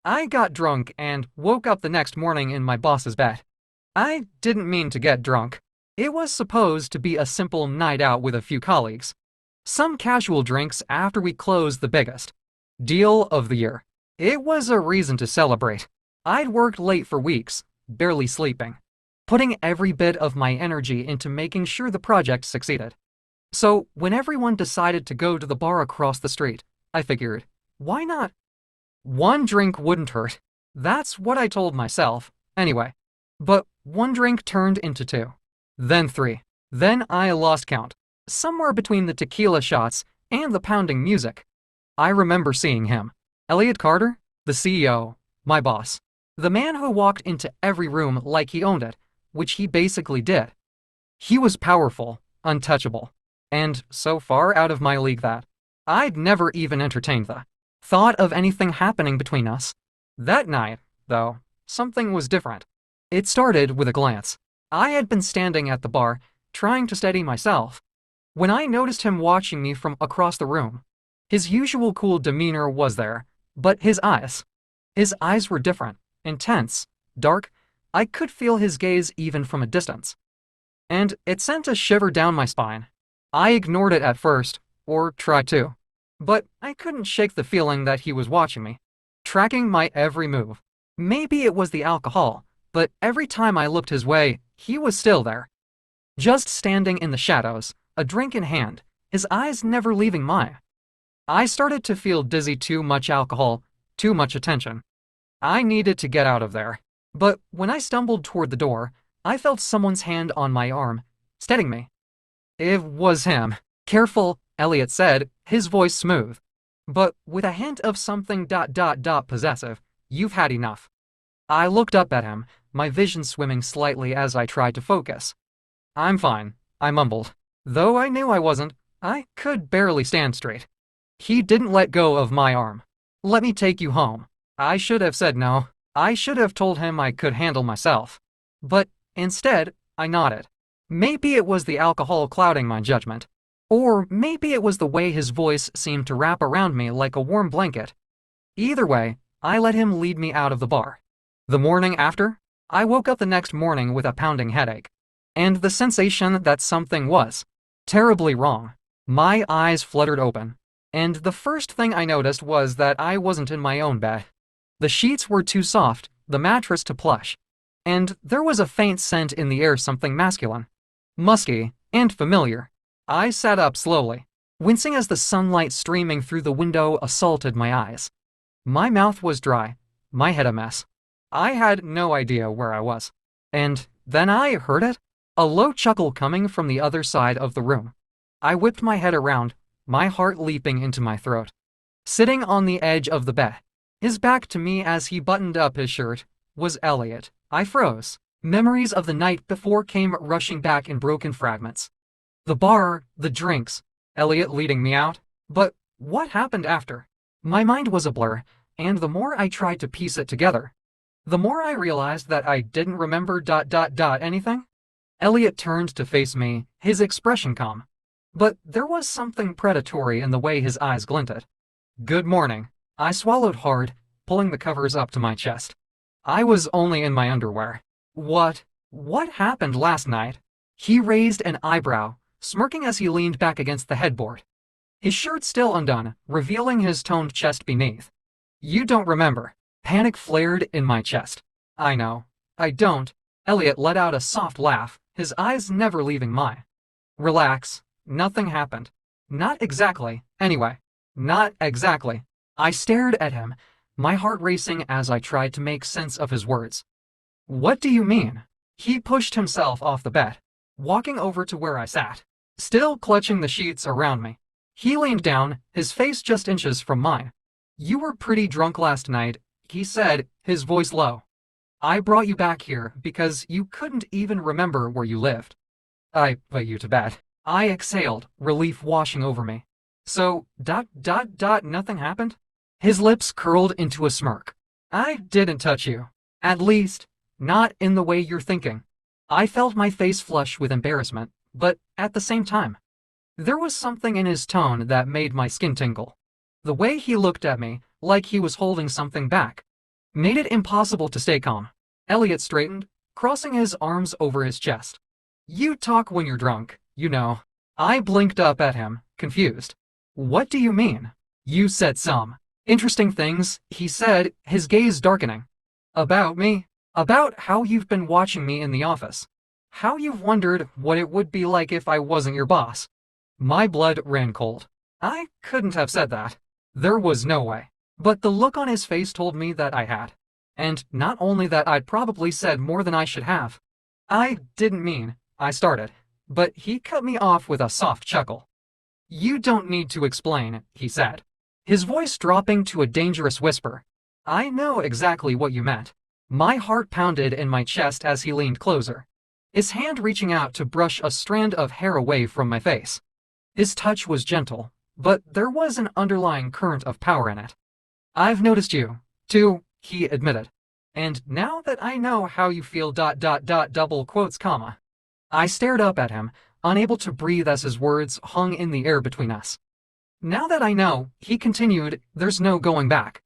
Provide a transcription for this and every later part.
I got drunk and woke up the next morning in my boss's bed. I didn't mean to get drunk. It was supposed to be a simple night out with a few colleagues. Some casual drinks after we closed the biggest deal of the year. It was a reason to celebrate. I'd worked late for weeks, barely sleeping, putting every bit of my energy into making sure the project succeeded. So, when everyone decided to go to the bar across the street, I figured, why not? One drink wouldn't hurt. That's what I told myself, anyway. But one drink turned into two. Then three. Then I lost count. Somewhere between the tequila shots and the pounding music. I remember seeing him. Elliot Carter, the CEO, my boss. The man who walked into every room like he owned it, which he basically did. He was powerful, untouchable, and so far out of my league that I'd never even entertained the thought of anything happening between us. That night, though, something was different. It started with a glance. I had been standing at the bar, trying to steady myself, when I noticed him watching me from across the room. His usual cool demeanor was there, but his eyes were different, intense, dark. I could feel his gaze even from a distance. And it sent a shiver down my spine. I ignored it at first, or tried to. But I couldn't shake the feeling that he was watching me, tracking my every move. Maybe it was the alcohol, but every time I looked his way, he was still there. Just standing in the shadows, a drink in hand, his eyes never leaving mine. I started to feel dizzy. Too much alcohol, too much attention. I needed to get out of there. But when I stumbled toward the door, I felt someone's hand on my arm, steadying me. It was him. Careful, Elliot said, his voice smooth, but with a hint of something possessive. You've had enough. I looked up at him, my vision swimming slightly as I tried to focus. I'm fine, I mumbled. Though I knew I wasn't, I could barely stand straight. He didn't let go of my arm. Let me take you home. I should have said no. I should have told him I could handle myself. But instead, I nodded. Maybe it was the alcohol clouding my judgment. Or maybe it was the way his voice seemed to wrap around me like a warm blanket. Either way, I let him lead me out of the bar. The morning after, I woke up the next morning with a pounding headache, and the sensation that something was terribly wrong. My eyes fluttered open, and the first thing I noticed was that I wasn't in my own bed. The sheets were too soft, the mattress too plush, and there was a faint scent in the air, something masculine, musky, and familiar. I sat up slowly, wincing as the sunlight streaming through the window assaulted my eyes. My mouth was dry, my head a mess. I had no idea where I was. And then I heard it, a low chuckle coming from the other side of the room. I whipped my head around, my heart leaping into my throat. Sitting on the edge of the bed, his back to me as he buttoned up his shirt, was Elliot. I froze. Memories of the night before came rushing back in broken fragments. The bar, the drinks, Elliot leading me out. But what happened after? My mind was a blur, and the more I tried to piece it together, the more I realized that I didn't remember anything. Elliot turned to face me, his expression calm. But there was something predatory in the way his eyes glinted. Good morning. I swallowed hard, pulling the covers up to my chest. I was only in my underwear. What happened last night? He raised an eyebrow, smirking as he leaned back against the headboard. His shirt still undone, revealing his toned chest beneath. You don't remember. Panic flared in my chest. I know. I don't. Elliot let out a soft laugh, his eyes never leaving mine. Relax. Nothing happened. Not exactly, anyway. Not exactly. I stared at him, my heart racing as I tried to make sense of his words. What do you mean? He pushed himself off the bed, walking over to where I sat, still clutching the sheets around me. He leaned down, his face just inches from mine. You were pretty drunk last night, he said, his voice low. I brought you back here because you couldn't even remember where you lived. I put you to bed. I exhaled, relief washing over me. So, nothing happened? His lips curled into a smirk. I didn't touch you. At least, not in the way you're thinking. I felt my face flush with embarrassment, but at the same time, there was something in his tone that made my skin tingle. The way he looked at me, like he was holding something back. made it impossible to stay calm. Elliot straightened, crossing his arms over his chest. You talk when you're drunk, you know. I blinked up at him, confused. What do you mean? You said some interesting things, he said, his gaze darkening. About me? About how you've been watching me in the office. How you've wondered what it would be like if I wasn't your boss. My blood ran cold. I couldn't have said that. There was no way. But the look on his face told me that I had. And not only that, I'd probably said more than I should have. I didn't mean, I started, but he cut me off with a soft chuckle. You don't need to explain, he said, his voice dropping to a dangerous whisper. I know exactly what you meant. My heart pounded in my chest as he leaned closer, his hand reaching out to brush a strand of hair away from my face. His touch was gentle, but there was an underlying current of power in it. I've noticed you, too, he admitted. And now that I know how you feel ... double quotes, comma. I stared up at him, unable to breathe as his words hung in the air between us. Now that I know, he continued, there's no going back.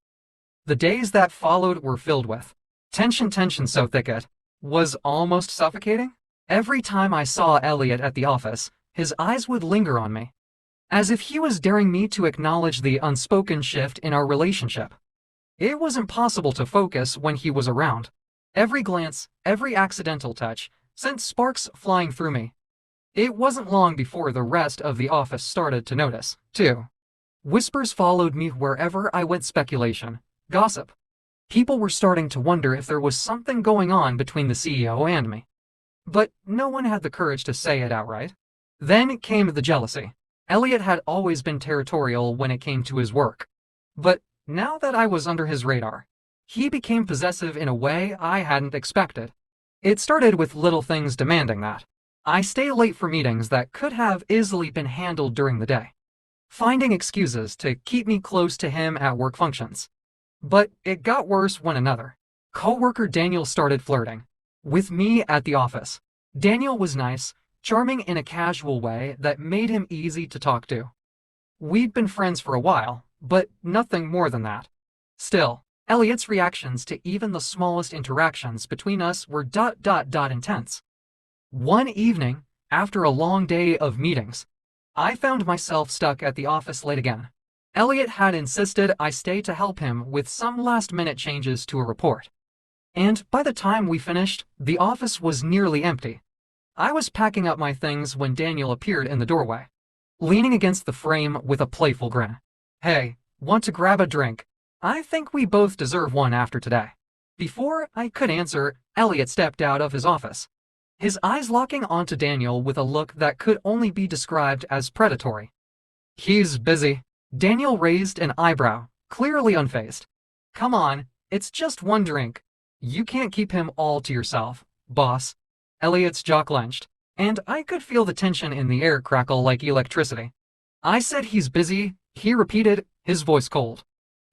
The days that followed were filled with tension so thick it was almost suffocating. Every time I saw Elliot at the office, his eyes would linger on me, as if he was daring me to acknowledge the unspoken shift in our relationship. It was impossible to focus when he was around. Every glance, every accidental touch, sent sparks flying through me. It wasn't long before the rest of the office started to notice, too. Whispers followed me wherever I went. Speculation, gossip. People were starting to wonder if there was something going on between the CEO and me. But no one had the courage to say it outright. Then came the jealousy. Elliot had always been territorial when it came to his work. But now that I was under his radar, he became possessive in a way I hadn't expected. It started with little things demanding that I stay late for meetings that could have easily been handled during the day, finding excuses to keep me close to him at work functions. But it got worse when another coworker, Daniel, started flirting with me at the office. Daniel was nice, charming in a casual way that made him easy to talk to. We'd been friends for a while, but nothing more than that. Still, Elliot's reactions to even the smallest interactions between us were ... intense. One evening, after a long day of meetings, I found myself stuck at the office late again. Elliot had insisted I stay to help him with some last-minute changes to a report. And by the time we finished, the office was nearly empty. I was packing up my things when Daniel appeared in the doorway, leaning against the frame with a playful grin. Hey, want to grab a drink? I think we both deserve one after today. Before I could answer, Elliot stepped out of his office, his eyes locking onto Daniel with a look that could only be described as predatory. He's busy. Daniel raised an eyebrow, clearly unfazed. Come on, it's just one drink. You can't keep him all to yourself, boss. Elliot's jaw clenched, and I could feel the tension in the air crackle like electricity. I said he's busy, he repeated, his voice cold.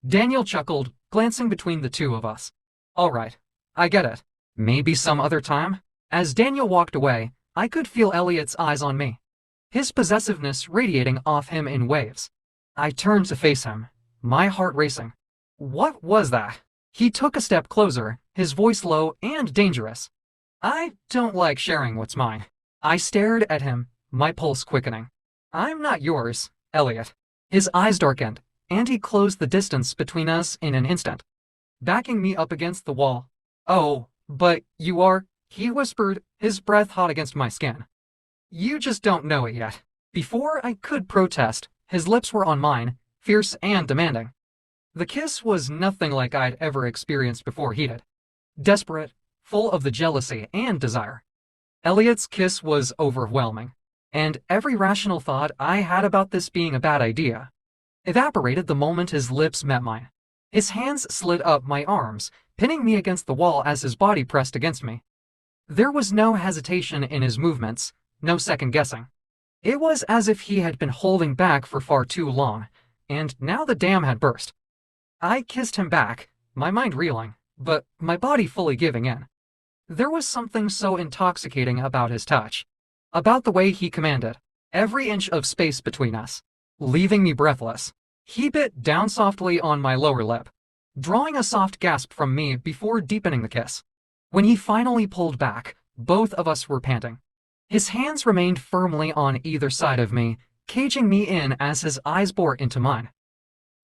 Daniel chuckled, glancing between the two of us. All right, I get it. Maybe some other time? As Daniel walked away, I could feel Elliot's eyes on me, his possessiveness radiating off him in waves. I turned to face him, my heart racing. What was that? He took a step closer, his voice low and dangerous. I don't like sharing what's mine. I stared at him, my pulse quickening. I'm not yours, Elliot. His eyes darkened, and he closed the distance between us in an instant, backing me up against the wall. Oh, but you are, he whispered, his breath hot against my skin. You just don't know it yet. Before I could protest, his lips were on mine, fierce and demanding. The kiss was nothing like I'd ever experienced before. Heated, desperate, full of the jealousy and desire. Elliot's kiss was overwhelming, and every rational thought I had about this being a bad idea evaporated the moment his lips met mine. His hands slid up my arms, pinning me against the wall as his body pressed against me. There was no hesitation in his movements, no second guessing. It was as if he had been holding back for far too long, and now the dam had burst. I kissed him back, my mind reeling, but my body fully giving in. There was something so intoxicating about his touch, about the way he commanded every inch of space between us, leaving me breathless. He bit down softly on my lower lip, drawing a soft gasp from me before deepening the kiss. When he finally pulled back, both of us were panting. His hands remained firmly on either side of me, caging me in as his eyes bore into mine.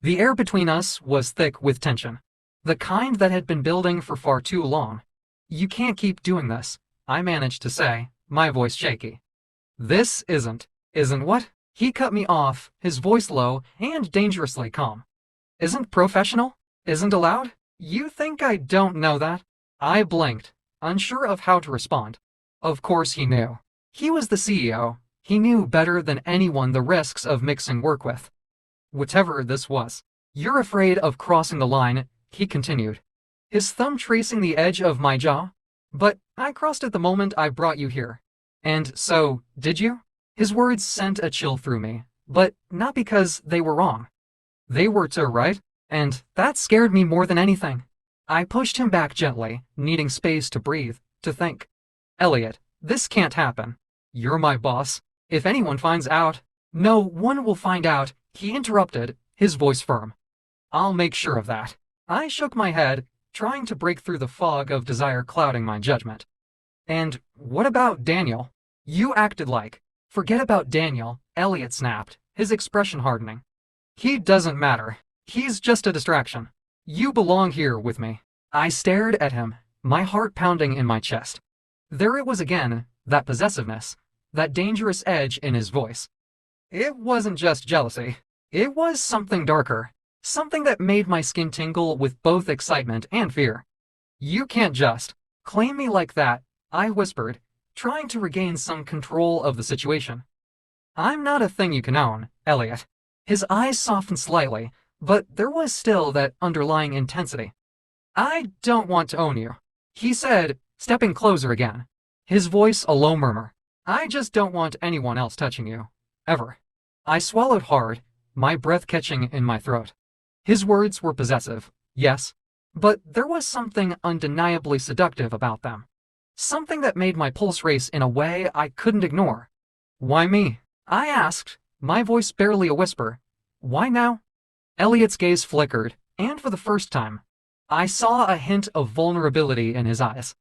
The air between us was thick with tension, the kind that had been building for far too long. "You can't keep doing this," I managed to say, my voice shaky. "This isn't what?" He cut me off, his voice low and dangerously calm. "Isn't professional? Isn't allowed? You think I don't know that?" I blinked, unsure of how to respond. Of course he knew. He was the CEO. He knew better than anyone the risks of mixing work with. "Whatever this was, you're afraid of crossing the line," he continued, his thumb tracing the edge of my jaw. "But I crossed it the moment I brought you here. And so, did you?" His words sent a chill through me, but not because they were wrong. They were too right, and that scared me more than anything. I pushed him back gently, needing space to breathe, to think. "Elliot, this can't happen. You're my boss. If anyone finds out—" "No one will find out," he interrupted, his voice firm. "I'll make sure of that." I shook my head, trying to break through the fog of desire clouding my judgment. "And what about Daniel?" "You acted like—" "Forget about Daniel," Elliot snapped, his expression hardening. "He doesn't matter. He's just a distraction. You belong here with me." I stared at him, my heart pounding in my chest. There it was again, that possessiveness, that dangerous edge in his voice. It wasn't just jealousy. It was something darker, something that made my skin tingle with both excitement and fear. "You can't just claim me like that," I whispered, trying to regain some control of the situation. "I'm not a thing you can own, Elliot." His eyes softened slightly, but there was still that underlying intensity. "I don't want to own you," he said, stepping closer again, his voice a low murmur. "I just don't want anyone else touching you. Ever." I swallowed hard, my breath catching in my throat. His words were possessive, yes, but there was something undeniably seductive about them. Something that made my pulse race in a way I couldn't ignore. "Why me?" I asked, my voice barely a whisper. "Why now?" Elliot's gaze flickered, and for the first time, I saw a hint of vulnerability in his eyes.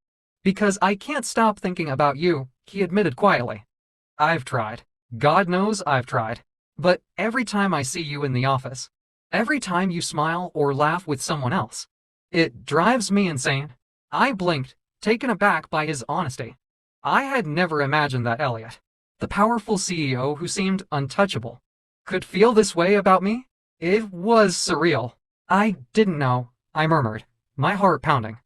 "Because I can't stop thinking about you," he admitted quietly. "I've tried. God knows I've tried. But every time I see you in the office, every time you smile or laugh with someone else, it drives me insane." I blinked, taken aback by his honesty. I had never imagined that Elliot, the powerful CEO who seemed untouchable, could feel this way about me. It was surreal. "I didn't know," I murmured, my heart pounding.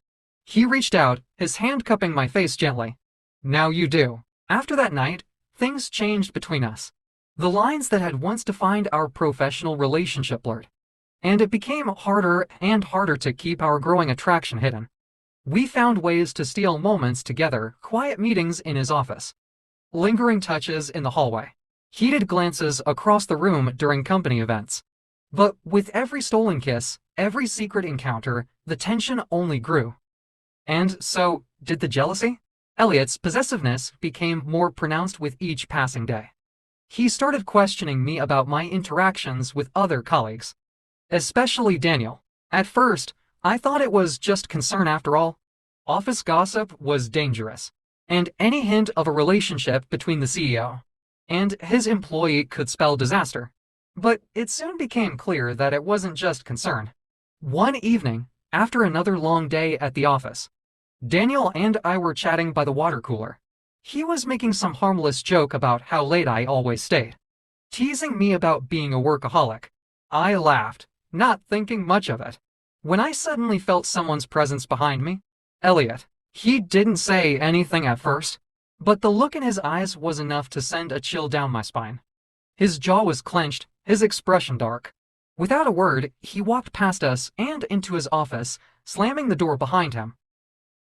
He reached out, his hand cupping my face gently. "Now you do." After that night, things changed between us. The lines that had once defined our professional relationship blurred, and it became harder and harder to keep our growing attraction hidden. We found ways to steal moments together, quiet meetings in his office, lingering touches in the hallway, heated glances across the room during company events. But with every stolen kiss, every secret encounter, the tension only grew. And so, did the jealousy? Elliot's possessiveness became more pronounced with each passing day. He started questioning me about my interactions with other colleagues, especially Daniel. At first, I thought it was just concern after all. Office gossip was dangerous, and any hint of a relationship between the CEO and his employee could spell disaster. But it soon became clear that it wasn't just concern. One evening, after another long day at the office, Daniel and I were chatting by the water cooler. He was making some harmless joke about how late I always stayed, teasing me about being a workaholic. I laughed, not thinking much of it, when I suddenly felt someone's presence behind me. Elliot. He didn't say anything at first, but the look in his eyes was enough to send a chill down my spine. His jaw was clenched, his expression dark. Without a word, he walked past us and into his office, slamming the door behind him.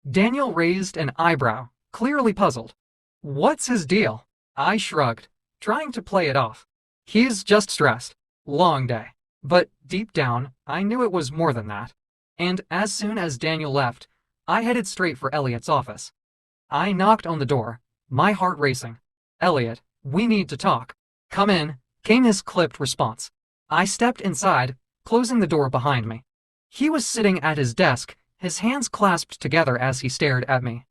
Daniel raised an eyebrow, clearly puzzled. "What's his deal?" I shrugged, trying to play it off. "He's just stressed. Long day." But deep down, I knew it was more than that. And as soon as Daniel left, I headed straight for Elliot's office. I knocked on the door, my heart racing. "Elliot, we need to talk." "Come in," came his clipped response. I stepped inside, closing the door behind me. He was sitting at his desk, his hands clasped together as he stared at me,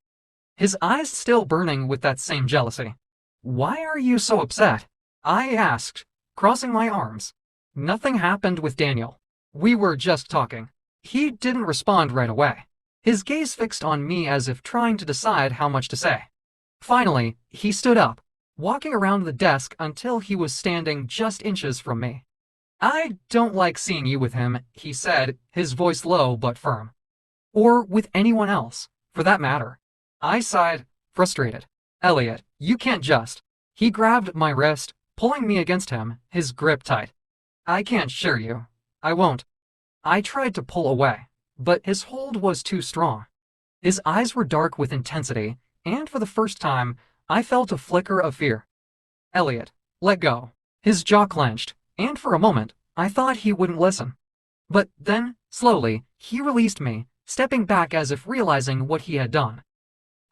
his eyes still burning with that same jealousy. "Why are you so upset?" I asked, crossing my arms. Nothing happened with Daniel. We were just talking. He didn't respond right away, his gaze fixed on me as if trying to decide how much to say. Finally, he stood up, walking around the desk until he was standing just inches from me. "I don't like seeing you with him," he said, his voice low but firm. "Or with anyone else, for that matter." I sighed, frustrated. "Elliot, you can't just." He grabbed my wrist, pulling me against him, his grip tight. "I can't share you. I won't." I tried to pull away, but his hold was too strong. His eyes were dark with intensity, and for the first time, I felt a flicker of fear. "Elliot, let go." His jaw clenched, and for a moment, I thought he wouldn't listen. But then, slowly, he released me, stepping back as if realizing what he had done.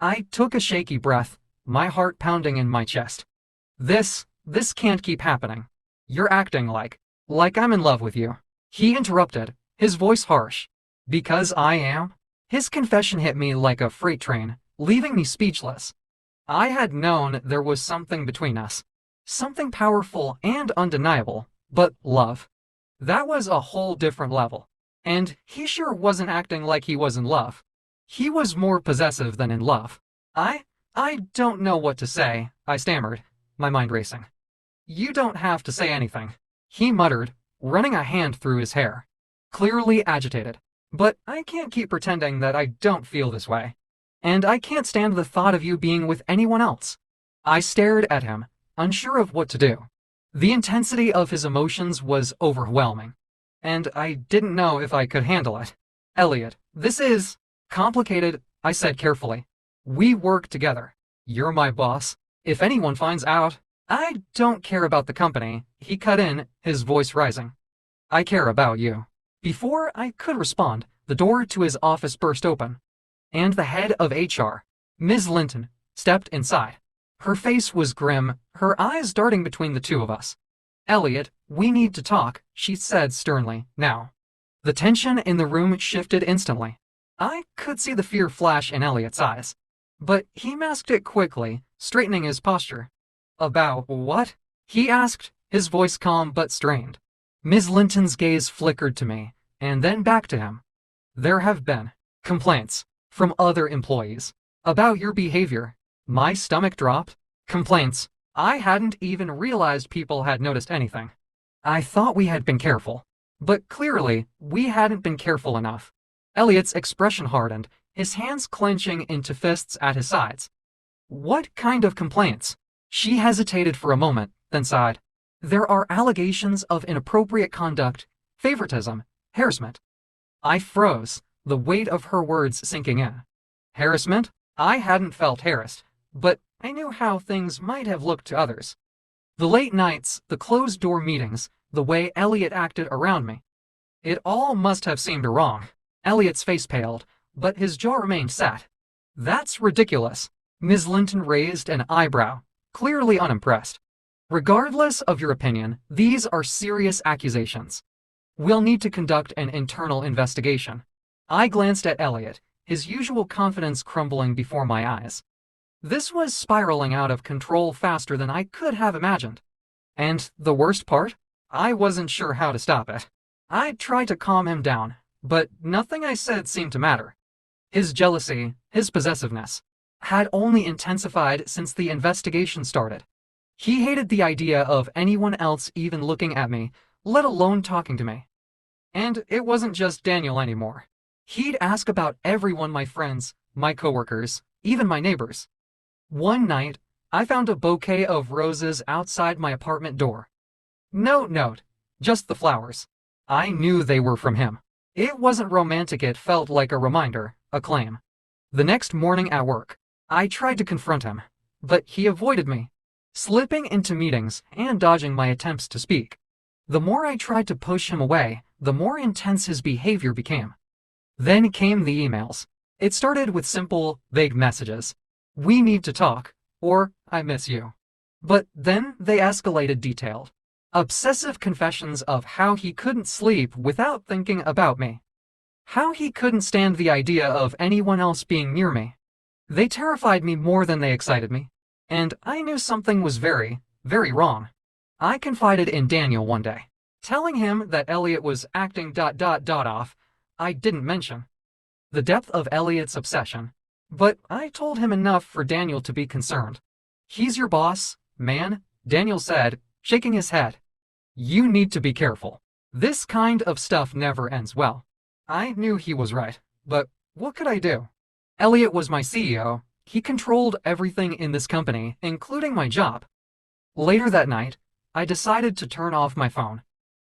I took a shaky breath, my heart pounding in my chest. This can't keep happening. "You're acting like I'm in love with you." He interrupted, his voice harsh. "Because I am?" His confession hit me like a freight train, leaving me speechless. I had known there was something between us. Something powerful and undeniable, but love. That was a whole different level. And he sure wasn't acting like he was in love. He was more possessive than in love. I don't know what to say," I stammered, my mind racing. "You don't have to say anything," he muttered, running a hand through his hair, clearly agitated. "But I can't keep pretending that I don't feel this way. And I can't stand the thought of you being with anyone else." I stared at him, unsure of what to do. The intensity of his emotions was overwhelming, and I didn't know if I could handle it. "Elliot, this is complicated," I said carefully. "We work together. You're my boss. If anyone finds out—" "I don't care about the company," he cut in, his voice rising. "I care about you." Before I could respond, the door to his office burst open, and the head of HR, Ms. Linton, stepped inside. Her face was grim, her eyes darting between the two of us. "Elliot, we need to talk," she said sternly, now. The tension in the room shifted instantly. I could see the fear flash in Elliot's eyes, but he masked it quickly, straightening his posture. "About what?" he asked, his voice calm but strained. Ms. Linton's gaze flickered to me, and then back to him. "There have been complaints from other employees about your behavior." My stomach dropped. Complaints. I hadn't even realized people had noticed anything. I thought we had been careful, but clearly we hadn't been careful enough. Elliot's expression hardened, his hands clenching into fists at his sides. "What kind of complaints?" She hesitated for a moment, then sighed. "There are allegations of inappropriate conduct, favoritism, harassment." I froze, the weight of her words sinking in. Harassment? I hadn't felt harassed, but I knew how things might have looked to others. The late nights, the closed-door meetings, the way Elliot acted around me. It all must have seemed wrong. Elliot's face paled, but his jaw remained set. "That's ridiculous." Ms. Linton raised an eyebrow, clearly unimpressed. "Regardless of your opinion, these are serious accusations. We'll need to conduct an internal investigation." I glanced at Elliot, his usual confidence crumbling before my eyes. This was spiraling out of control faster than I could have imagined. And the worst part? I wasn't sure how to stop it. I tried to calm him down, but nothing I said seemed to matter. His jealousy, his possessiveness, had only intensified since the investigation started. He hated the idea of anyone else even looking at me, let alone talking to me. And it wasn't just Daniel anymore. He'd ask about everyone, my friends, my coworkers, even my neighbors. One night, I found a bouquet of roses outside my apartment door. No note, just the flowers. I knew they were from him. It wasn't romantic, it felt like a reminder, a claim. The next morning at work, I tried to confront him, but he avoided me, slipping into meetings and dodging my attempts to speak. The more I tried to push him away, the more intense his behavior became. Then came the emails. It started with simple, vague messages. "We need to talk," or "I miss you." But then they escalated detailed. Obsessive confessions of how he couldn't sleep without thinking about me. How he couldn't stand the idea of anyone else being near me. They terrified me more than they excited me. And I knew something was very, very wrong. I confided in Daniel one day, telling him that Elliot was acting off. I didn't mention the depth of Elliot's obsession, but I told him enough for Daniel to be concerned. "He's your boss, man," Daniel said, shaking his head. "You need to be careful. This kind of stuff never ends well." I knew he was right, but what could I do? Elliot was my CEO. He controlled everything in this company, including my job. Later that night, I decided to turn off my phone,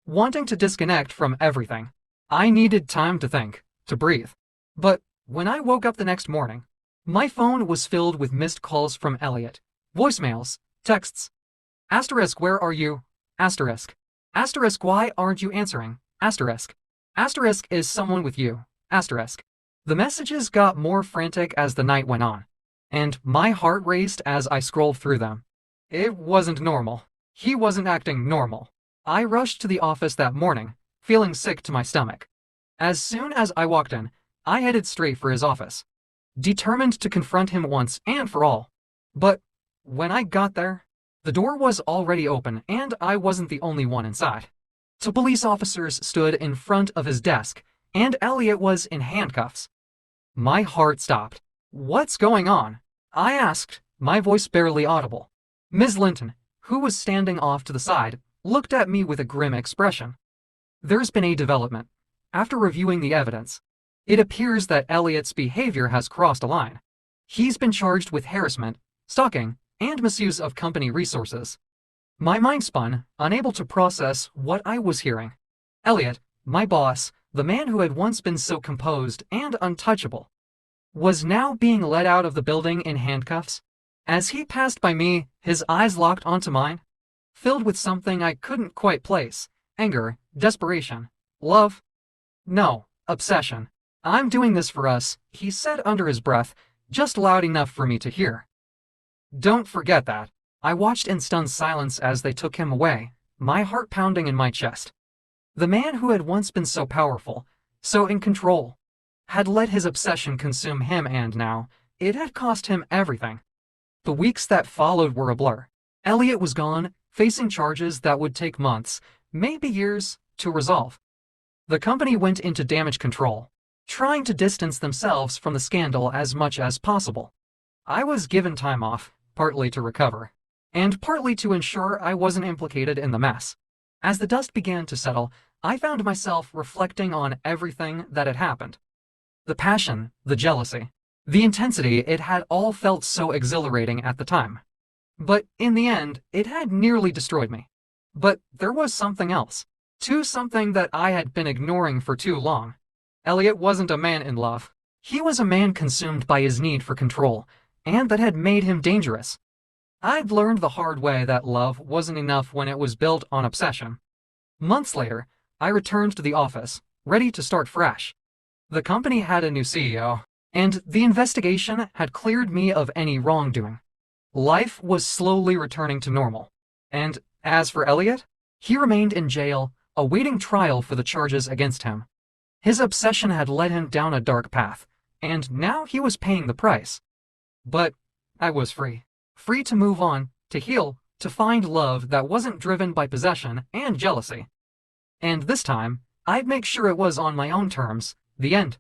wanting to disconnect from everything. I needed time to think, to breathe. But when I woke up the next morning, my phone was filled with missed calls from Elliot, voicemails, texts. Asterisk, where are you? Asterisk. Asterisk, why aren't you answering? Asterisk. Asterisk, is someone with you? Asterisk. The messages got more frantic as the night went on, and my heart raced as I scrolled through them. It wasn't normal. He wasn't acting normal. I rushed to the office that morning, feeling sick to my stomach. As soon as I walked in, I headed straight for his office, determined to confront him once and for all. But when I got there, the door was already open and I wasn't the only one inside. Two police officers stood in front of his desk, and Elliot was in handcuffs. My heart stopped. "What's going on?" I asked, my voice barely audible. Ms. Linton, who was standing off to the side, looked at me with a grim expression. "There's been a development. After reviewing the evidence, it appears that Elliot's behavior has crossed a line. He's been charged with harassment, stalking, and misuse of company resources." My mind spun, unable to process what I was hearing. Elliot, my boss, the man who had once been so composed and untouchable, was now being led out of the building in handcuffs. As he passed by me, his eyes locked onto mine, filled with something I couldn't quite place: anger, desperation, love. No, obsession. "I'm doing this for us," he said under his breath, just loud enough for me to hear. "Don't forget that." I watched in stunned silence as they took him away, my heart pounding in my chest. The man who had once been so powerful, so in control, had let his obsession consume him, and now it had cost him everything. The weeks that followed were a blur. Elliot was gone, facing charges that would take months, maybe years, to resolve. The company went into damage control, trying to distance themselves from the scandal as much as possible. I was given time off, partly to recover, and partly to ensure I wasn't implicated in the mess. As the dust began to settle, I found myself reflecting on everything that had happened. The passion, the jealousy, the intensity, it had all felt so exhilarating at the time. But in the end, it had nearly destroyed me. But there was something else, something that I had been ignoring for too long. Elliot wasn't a man in love. He was a man consumed by his need for control, and that had made him dangerous. I'd learned the hard way that love wasn't enough when it was built on obsession. Months later, I returned to the office, ready to start fresh. The company had a new CEO, and the investigation had cleared me of any wrongdoing. Life was slowly returning to normal. And as for Elliot, he remained in jail, awaiting trial for the charges against him. His obsession had led him down a dark path, and now he was paying the price. But I was free. Free to move on, to heal, to find love that wasn't driven by possession and jealousy. And this time, I'd make sure it was on my own terms. The end.